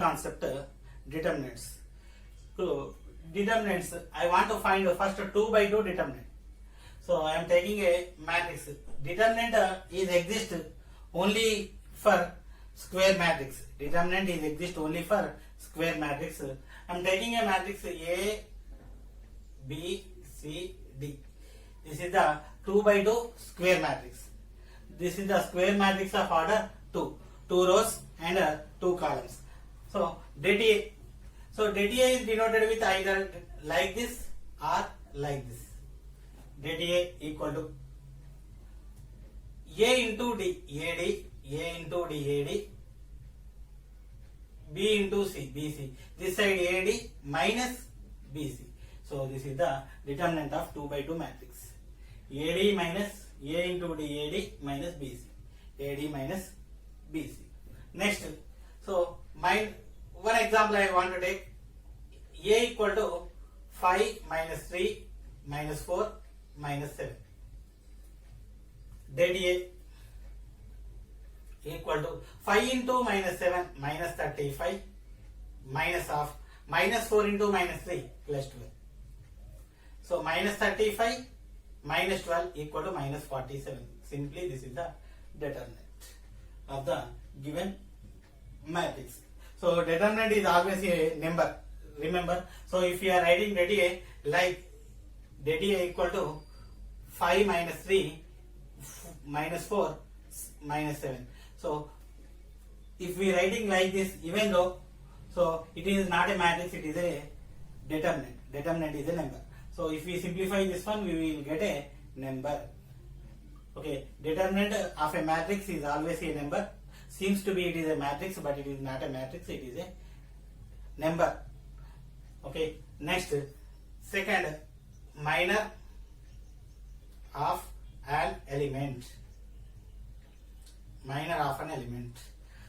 concept determinants. So determinants, I want to find the first 2 by 2 determinant. So I am taking a matrix. Determinant is exist only for square matrix. Determinant is exist only for square matrix. I am taking a matrix A, B, C, D. This is the 2 by 2 square matrix. This is the square matrix of order 2. 2 rows and 2 columns. So det A. So det A is denoted with either like this or like this. Det A equal to A into D, AD, A into D, AD, B into C, BC. This side AD minus BC. So this is the determinant of 2 by 2 matrix. AD minus A into D, AD minus BC. AD minus BC. Next, so one example I want to take. A equal to 5 minus 3 minus 4 minus 7. Det A equal to 5 into minus 7 minus 35 minus of minus 4 into minus 3 plus 12. So minus 35 minus 12 equal to minus 47. Simply this is the determinant of the given matrix. So determinant is always a number. Remember, so if you are writing det A like det A equal to 5 minus 3 minus 4 minus 7. So if we writing like this, even though so it is not a matrix, it is a determinant. Determinant is a number. So if we simplify this one, we will get a number. Okay, determinant of a matrix is always a number. Seems to be it is a matrix, but it is not a matrix, it is a number. Okay, next, second, minor of an element. Minor of an element.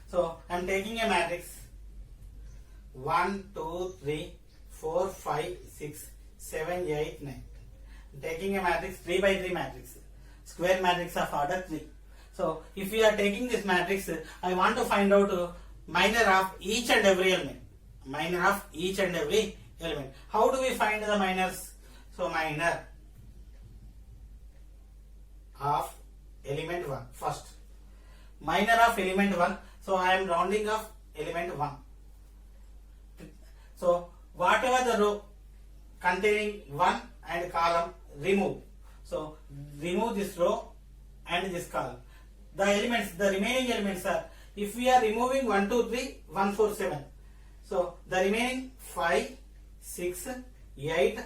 So I am taking a matrix 1, 2, 3, 4, 5, 6, 7, 8, 9. Taking a matrix 3 by 3 matrix. Square matrix of order 3. So if we are taking this matrix, I want to find out minor of each and every element. Minor of each and every element. How do we find the minors? So minor of element 1 first. Minor of element 1. So I am rounding of element 1. So whatever the row containing 1 and column, remove. So remove this row and this column. The elements, the remaining elements are, if we are removing 1, 2, 3, 1, 4, 7. So the remaining 5, 6, 8,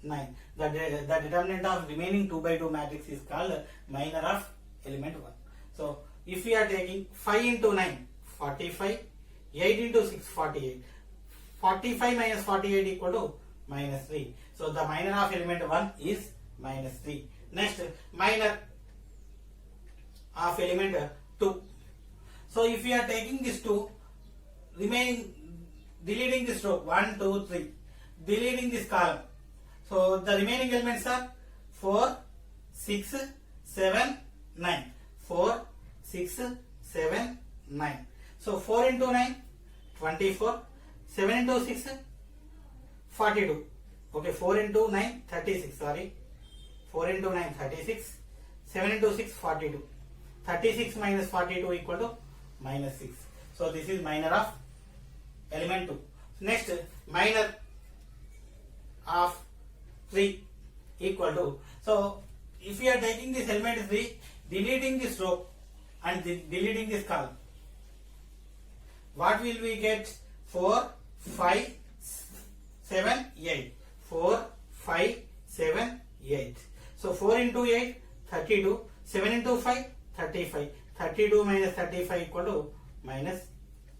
9. The determinant of remaining 2 by 2 matrix is called minor of element 1. So if we are taking 5 into 9, 45, 8 into 6, 48. 45 minus 48 equal to minus 3. So the minor of element 1 is minus 3. Next, minor of element 2. So if we are taking this 2, remaining, deleting this row 1, 2, 3, deleting this column. So the remaining elements are 4, 6, 7, 9. 4, 6, 7, 9. So 4 into 9, 24. 7 into 6, 42. Okay, 4 into 9, 36. Sorry. 4 into 9, 36. 7 into 6, 42. 36 minus 42 equal to minus 6. So this is minor of element 2. Next, minor of 3 equal to. So if we are taking this element 3, deleting this row and deleting this column, what will we get? 4, 5, 7, 8. 4, 5, 7, 8. So 4 into 8, 32. 7 into 5, 35. 32 minus 35 equal to minus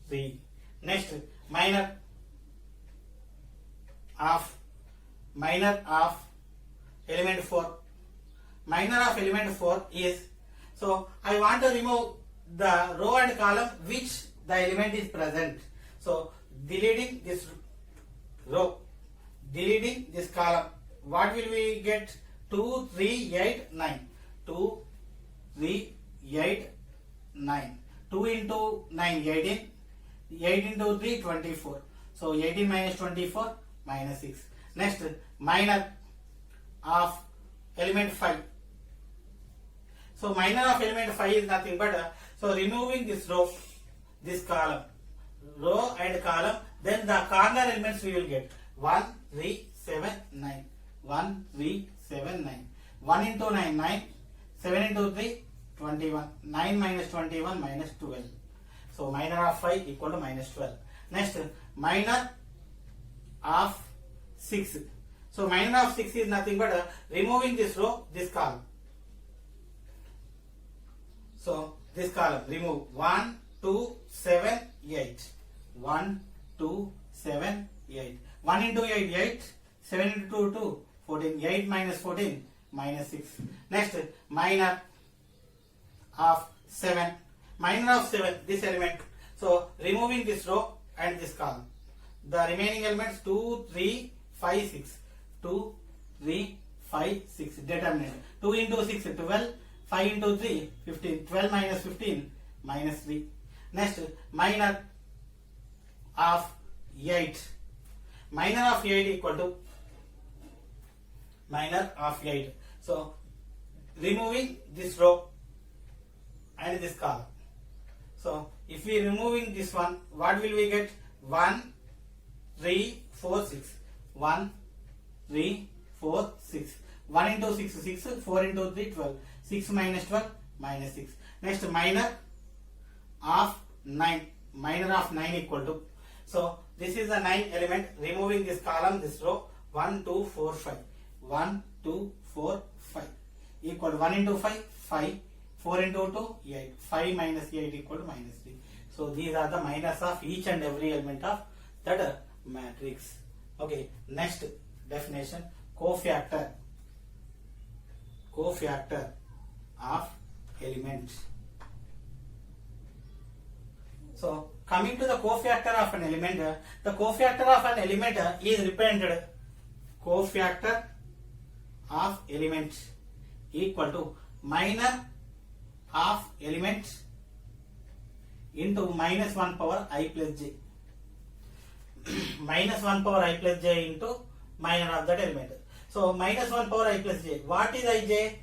3. Next, minor of element 4. Minor of element 4 is, so I want to remove the row and column which the element is present. So deleting this row, deleting this column, what will we get? 2, 3, 8, 9. 2, 3, 8, 9. 2 into 9, 18. 8 into 3, 24. So 18 minus 24, minus 6. Next, minor of element 5. So minor of element 5 is nothing but, so removing this row, this column, row and column, then the corner elements we will get 1, 3, 7, 9. 1, 3, 7, 9. 1 into 9, 9. 7 into 3, 21. 9 minus 21, minus 12. So minor of 5 equal to minus 12. Next, minor of 6. So minor of 6 is nothing but removing this row, this column. So this column, remove 1, 2, 7, 8. 1, 2, 7, 8. 1 into 8, 8. 7 into 2, 2. 14. 8 minus 14, minus 6. Next, minor of 7. Minor of 7, this element. So removing this row and this column. The remaining elements 2, 3, 5, 6. 2, 3, 5, 6. Determinant. 2 into 6, 12. 5 into 3, 15. 12 minus 15, minus 3. Next, minor of 8. Minor of 8 equal to minor of 8. So removing this row and this column. So if we removing this one, what will we get? 1, 3, 4, 6. 1, 3, 4, 6. 1 into 6, 6. 4 into 3, 12. 6 minus 12, minus 6. Next, minor of 9. Minor of 9 equal to. So this is the 9 element. Removing this column, this row. 1, 2, 4, 5. 1, 2, 4, 5. Equal to 1 into 5, 5. 4 into 2, 8. 5 minus 8 equal to minus 3. So these are the minors of each and every element of that matrix. Okay. Next definition, cofactor. Cofactor of element. So coming to the cofactor of an element, the cofactor of an element is represented cofactor of element equal to minor of element into minus 1 power I plus j. Minus 1 power I plus j into minor of that element. So minus 1 power I plus j. What is ij?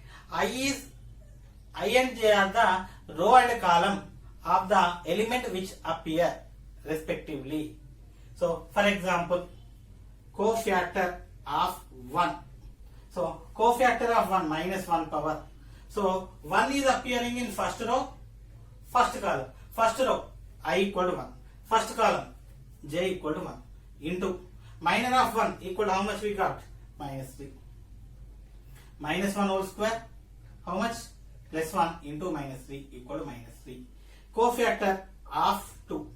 I and j are the row and column of the element which appear respectively. So for example, cofactor of 1. So cofactor of 1, minus 1 power. So 1 is appearing in first row, first column. First row I equal to 1. First column j equal to 1 into minor of 1 equal to how much we got? Minus 3. Minus 1 whole square, how much? Plus 1 into minus 3 equal to minus 3. Cofactor of 2.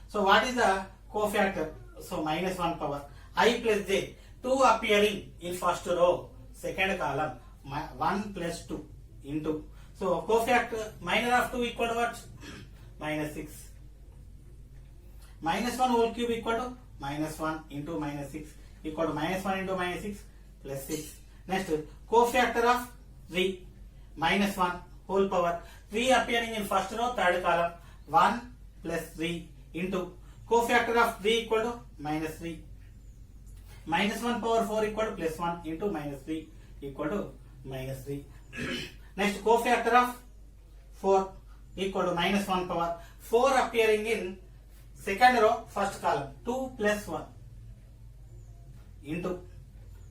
So what is the cofactor? So minus 1 power I plus j. 2 appearing in first row, second column, 1 plus 2 into. So cofactor minor of 2 equal to what? Minus 6. Minus 1 whole cube equal to minus 1 into minus 6 equal to minus 1 into minus 6 plus 6. Next, cofactor of 3. Minus 1 whole power. 3 appearing in first row, third column. 1 plus 3 into. Cofactor of 3 equal to minus 3. Minus 1 power 4 equal to plus 1 into minus 3 equal to minus 3. Next, cofactor of 4 equal to minus 1 power. 4 appearing in second row, first column. 2 plus 1 into.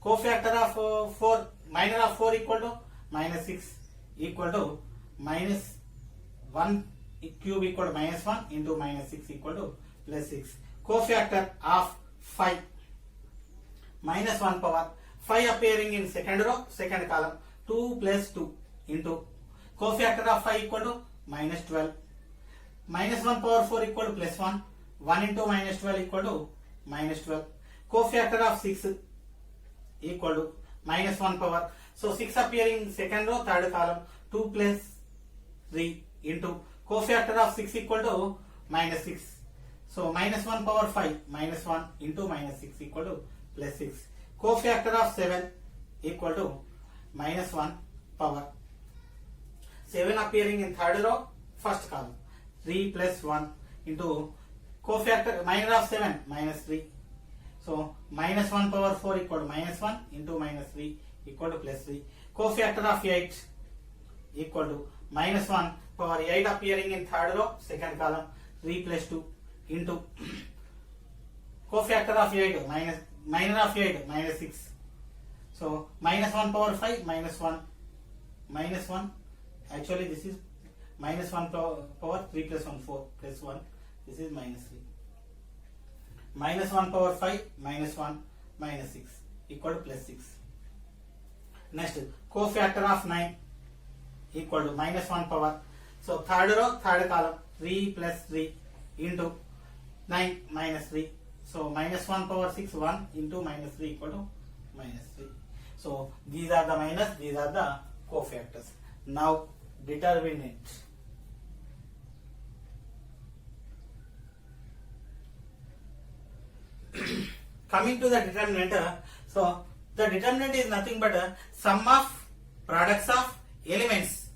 Cofactor of 4, minor of 4 equal to minus 6 equal to minus 1 cube equal to minus 1 into minus 6 equal to plus 6. Cofactor of 5. Minus 1 power. 5 appearing in second row, second column. 2 plus 2 into. Cofactor of 5 equal to minus 12. Minus 1 power 4 equal to plus 1. 1 into minus 12 equal to minus 12. Cofactor of 6 equal to minus 1 power. So 6 appearing in second row, third column. 2 plus 3 into. Cofactor of 6 equal to minus 6. So minus 1 power 5 minus 1 into minus 6 equal to plus 6. Cofactor of 7 equal to minus 1 power. 7 appearing in third row, first column. 3 plus 1 into Cofactor minor of 7 minus 3. So minus 1 power 4 equal to minus 1 into minus 3 equal to plus 3. Cofactor of 8 equal to minus 1 power 8 appearing in third row, second column, 3 plus 2 into cofactor of 8 minor of 8 minus 6. So minus 1 power 5 minus 1. Actually this is minus 1 power 3 plus 1 4 plus 1. This is minus 3. Minus 1 power 5 minus 1 minus 6 equal to plus 6. Next, cofactor of 9 equal to minus 1 power. So third row, third column, 3 plus 3 into 9 minus 3. So minus 1 power 6 1 into minus 3 equal to minus 3. So these are the minus, these are the cofactors. Now determinant. Coming to the determinant, so the determinant is nothing but a sum of products of elements.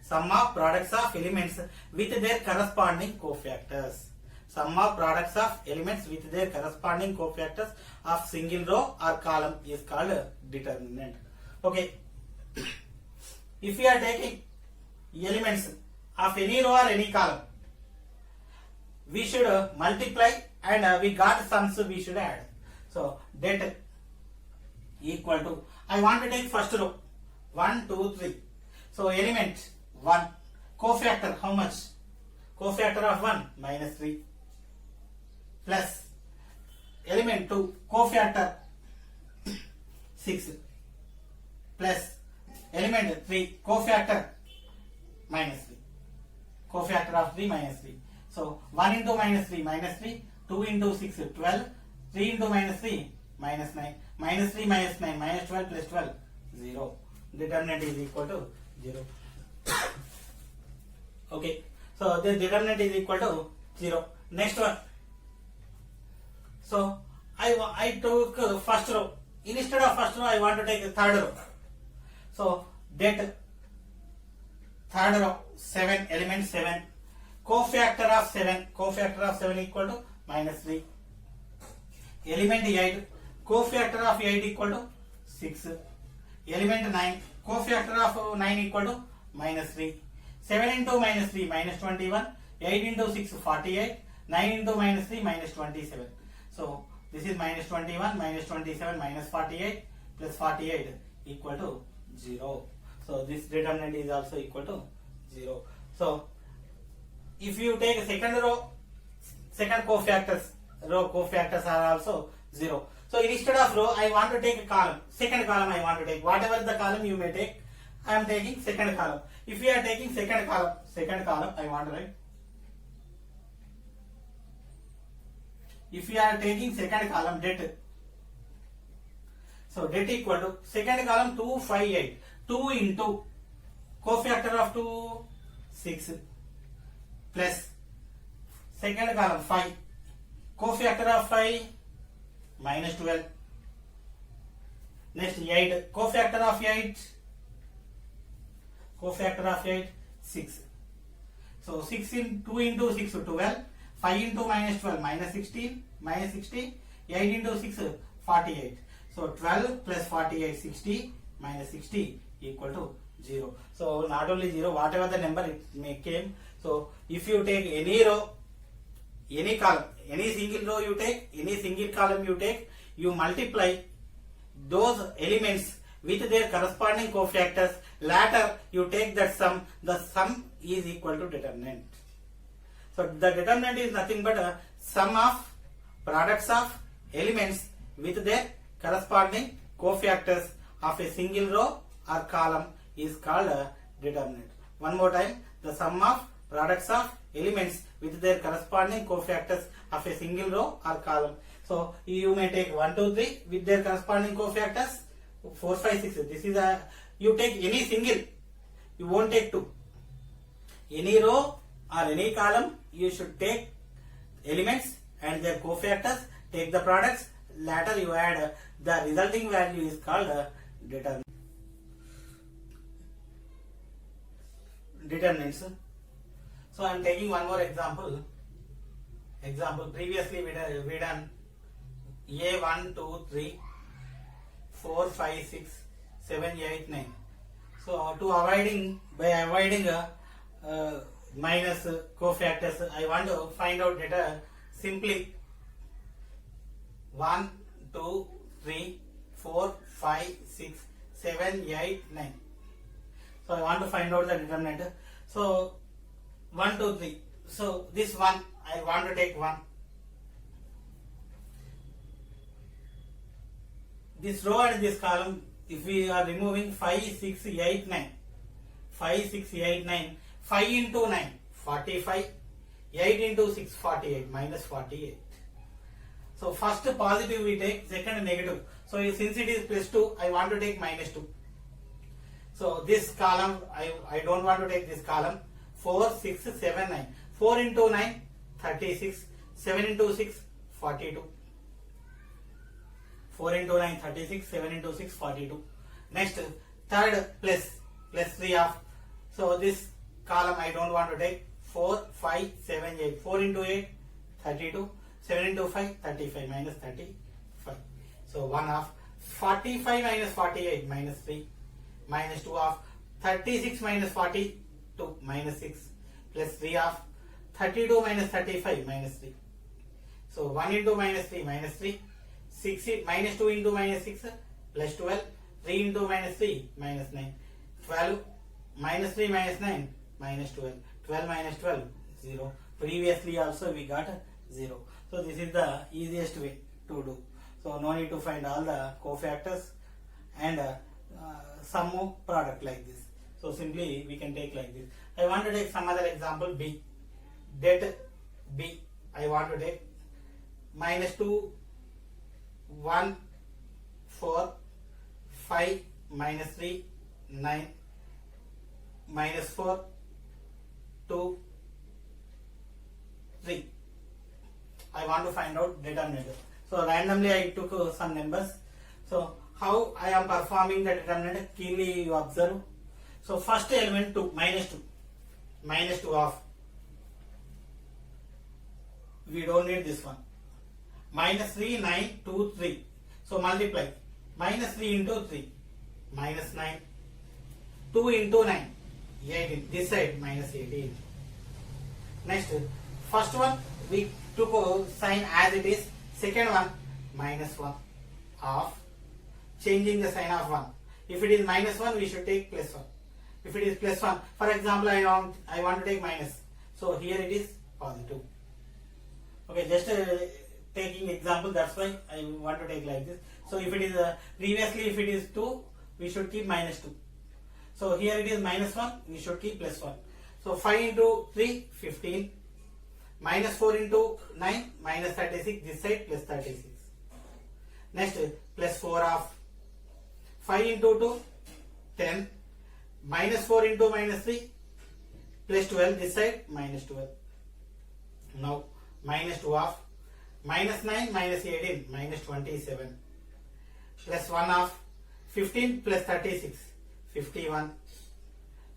Sum of products of elements with their corresponding cofactors. Sum of products of elements with their corresponding cofactors of single row or column is called determinant. Okay. If we are taking elements of any row or any column, we should multiply and we got sums we should add. So that equal to, I want to take first row 1 2 3. So element 1, cofactor how much? Cofactor of 1 minus 3 plus element 2, cofactor 6 plus element 3, cofactor minus 3. Cofactor of 3 minus 3. So 1 into minus 3 minus 3, 2 into 6 12, 3 into minus 3 minus 9, minus 3 minus 9 minus 12 plus 12 0. Determinant is equal to 0. Okay, so this determinant is equal to 0. Next one. So I took first row. Instead of first row I want to take third row. So that third row 7, element 7, cofactor of 7 equal to minus 3. Element 8, cofactor of 8 equal to 6. Element 9, cofactor of 9 equal to minus 3. 7 into minus 3 minus 21, 8 into 6 48, 9 into minus 3 minus 27. So this is minus 21 minus 27 minus 48 plus 48 equal to 0. So this determinant is also equal to 0. So if you take a second row, second cofactors, row cofactors are also 0. So instead of row, I want to take a column. Second column I want to take. Whatever the column you may take, I am taking second column. If you are taking second column I want to write. If you are taking second column, det. So det equal to second column 2 5 8. 2 into cofactor of 2 6 plus second column 5, cofactor of 5 minus 12. Next 8, cofactor of 8 6. So 6 in 2 into 6 12, 5 into minus 12 minus 16 minus 60, 8 into 6 48. So 12 plus 48 60 minus 60 equal to 0. So not only 0, whatever the number it may came. So if you take any row, any column, any single row you take, any single column you take, you multiply those elements with their corresponding cofactors. Later you take that sum. The sum is equal to determinant. So the determinant is nothing but a sum of products of elements with their corresponding cofactors of a single row or column is called a determinant. One more time, the sum of products of elements with their corresponding cofactors of a single row or column. So you may take 1 2 3 with their corresponding cofactors 4 5 6. This is a, you take any single, you won't take 2. Any row or any column you should take elements and their cofactors, take the products, later you add the resulting value is called determinants. So I am taking one more example. Example, previously we done A 1, 2, 3, 4, 5, 6, 7, 8, 9. So to avoiding minus cofactors, I want to find out data simply 1, 2, 3, 4, 5, 6, 7, 8, 9. So I want to find out the determinant. So 1, 2, 3. So this one I want to take 1. This row and this column, if we are removing 5, 6, 8, 9. 5, 6, 8, 9. 5 into 9, 45. 8 into 6, 48. Minus 48. So first positive we take, second negative. So since it is plus 2, I want to take minus 2. So this column, I don't want to take this column. 4, 6, 7, 9. 4 into 9, 36. 7 into 6, 42. 4 into 9, 36. 7 into 6, 42. Next, third plus 3 of. So this column I don't want to take. 4, 5, 7, 8. 4 into 8, 32. 7 into 5, 35. Minus 35. So 1 of 45 minus 48, minus 3. Minus 2 of 36 minus 42, minus 6. Plus 3 of 32 minus 35, minus 3. So 1 into minus 3, minus 3. 6 minus 2 into minus 6, plus 12. 3 into minus 3, minus 9. 12 minus 3 minus 9, minus 12. 12 minus 12, 0. Previously also we got 0. So this is the easiest way to do. So no need to find all the cofactors and sum of product like this. So simply we can take like this. I want to take some other example, B. Det B. I want to take minus 2, 1, 4, 5, minus 3, 9, minus 4, 2, 3. I want to find out determinant. So randomly I took some numbers. So how I am performing the determinant, keenly you observe. So first element 2, minus 2. Minus 2 of. We don't need this one. Minus 3, 9, 2, 3. So multiply. Minus 3 into 3. Minus 9. 2 into 9. 18. This side minus 18. Next, first one we took sign as it is. Second one minus 1 of. Changing the sign of 1. If it is minus 1, we should take plus 1. If it is plus 1, for example, I want to take minus. So here it is positive. Okay, just taking example, that's why I want to take like this. So if it is previously if it is 2, we should keep minus 2. So here it is minus 1, we should keep plus 1. So 5 into 3, 15. Minus 4 into 9, minus 36. This side plus 36. Next, plus 4 of 5 into 2, 10. Minus 4 into minus 3, plus 12. This side minus 12. Now minus 2 of minus 9 minus 18 minus 27. Plus 1 of 15 plus 36, 51.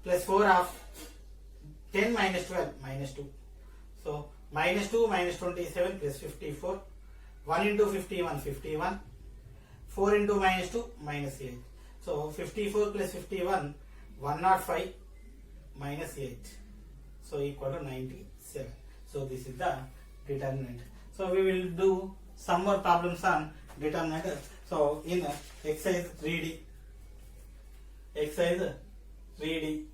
Plus 4 of 10 minus 12 minus 2. So minus 2 minus 27 plus 54. 1 into 51, 51. 4 into minus 2 minus 8. So 54 plus 51, 105 minus 8. So equal to 97. So this is the determinant. So we will do some more problems on determinant. So in exercise 3D. Exercise 3D.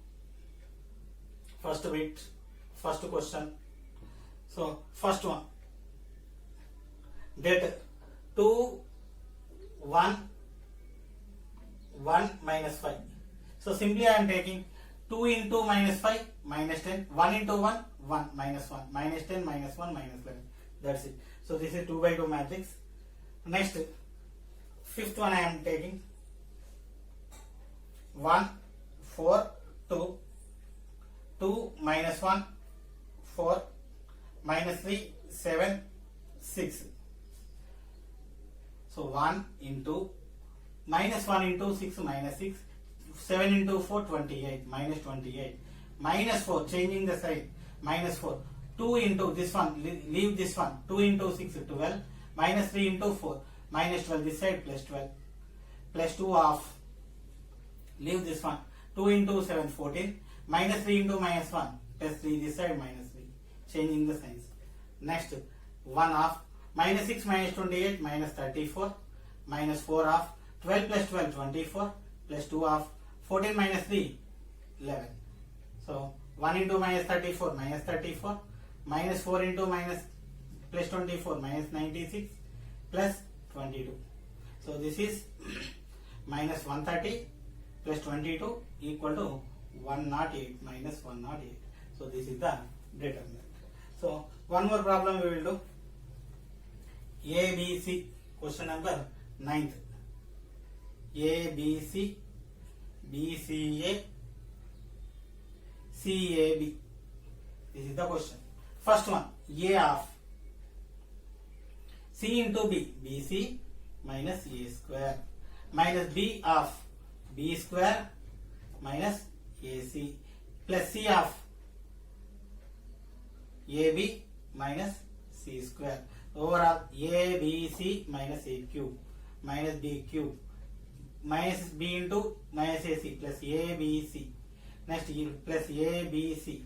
First bit, first question. So first one. Det 2, 1, 1 minus 5. So simply I am taking 2 into minus 5 minus 10. 1 into 1, 1 minus 1. Minus 10 minus 1 minus 11. That's it. So this is 2 by 2 matrix. Next, fifth one I am taking 1, 4, 2. 2 minus 1, 4. Minus 3, 7, 6. So 1 into minus 1 into 6 minus 6. 7 into 4, 28. Minus 28. Minus 4, changing the sign. Minus 4. 2 into this one, leave this one, 2 into 6, 12, minus 3 into 4, minus 12 this side, plus 12, plus 2 of, leave this one, 2 into 7, 14, minus 3 into minus 1, plus 3 this side, minus 3, changing the signs. Next, 1 of, minus 6 minus 28, minus 34, minus 4 of, 12 plus 12, 24, plus 2 of, 14 minus 3, 11. So, 1 into minus 34, minus 34, minus 4 into minus plus 24, minus 96, plus 22. So, this is minus 130 plus 22 equal to 108 minus 108. So, this is the determinant. So, one more problem we will do. A, B, C, question number 9th. A, B, C, B, C, A, C, A, B. This is the question. First one, A of C into B, BC minus A square, minus B of B square minus AC, plus C of AB minus C square. Overall, A, B, C minus A cube minus B cube minus B into minus AC plus A, B, C. Next, plus A, B, C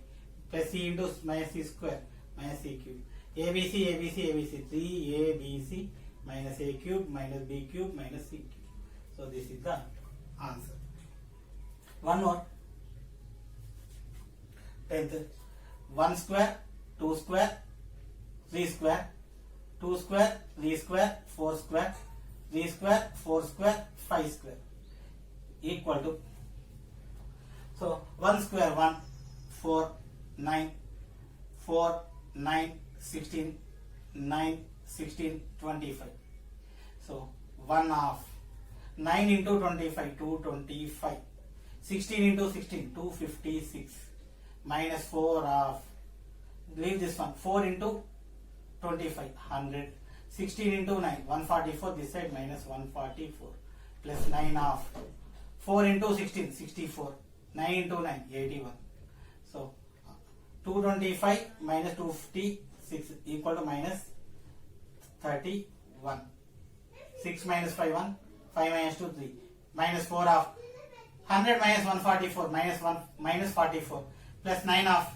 plus C into minus C square minus C cube. A, B, C, A, B, C, A, B, C. 3 A, B, C minus A cube minus B cube minus C cube. So, this is the answer. One more. 10th. 1 square, 2 square, 3 square, 2 square, 3 square, 4 square, 3 square, 4 square, 5 square equal to, so 1 square 1, 4, 9, 4, 9, 16, 9, 16, 25. So 1 half, 9 into 25, 225, 16 into 16, 256, minus 4 half, leave this one, 4 into 25, 100, 16 into 9, 144, this side minus 144, plus 9 half, 4 into 16, 64, 9 into 9, 81. So, 225 minus 256 equal to minus 31. 6 minus 5, 1, 5 minus 2, 3, minus 4 of 100 minus 144, minus 1, minus 44, plus 9 of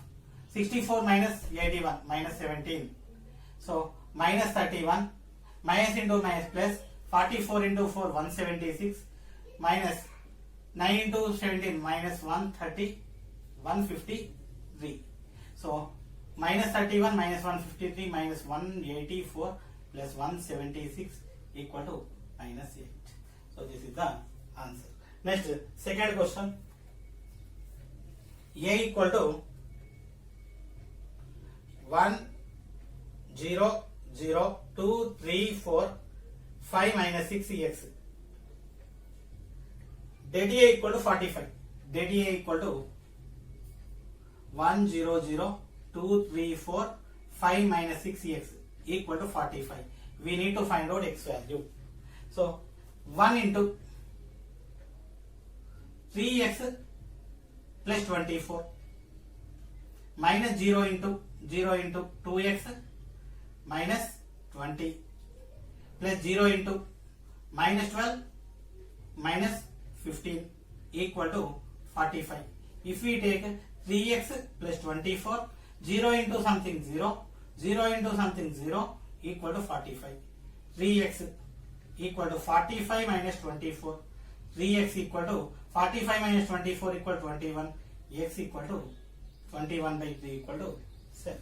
64 minus 81, minus 17. So, minus 31, minus into minus plus, 44 into 4, 176, minus 9 into 17, minus 130, 153. So, minus 31, minus 153, minus 184, plus 176 equal to minus 8. So, this is the answer. Next, second question. A equal to 1, 0, 0, 2, 3, 4, 5 minus 6x. Delta A equal to 45. Delta A equal to 1, 0, 0, 2, 3, 4, 5 minus 6x equal to 45. We need to find out x value. So 1 into 3x plus 24 minus 0 into 2x minus 20 plus 0 into minus 12 minus 15 equal to 45. If we take 3x plus 24, 0 into something 0, 0 into something 0 equal to 45. 3x equal to 45 minus 24. 3x equal to 45 minus 24 equal to 21. X equal to 21 by 3 equal to 7.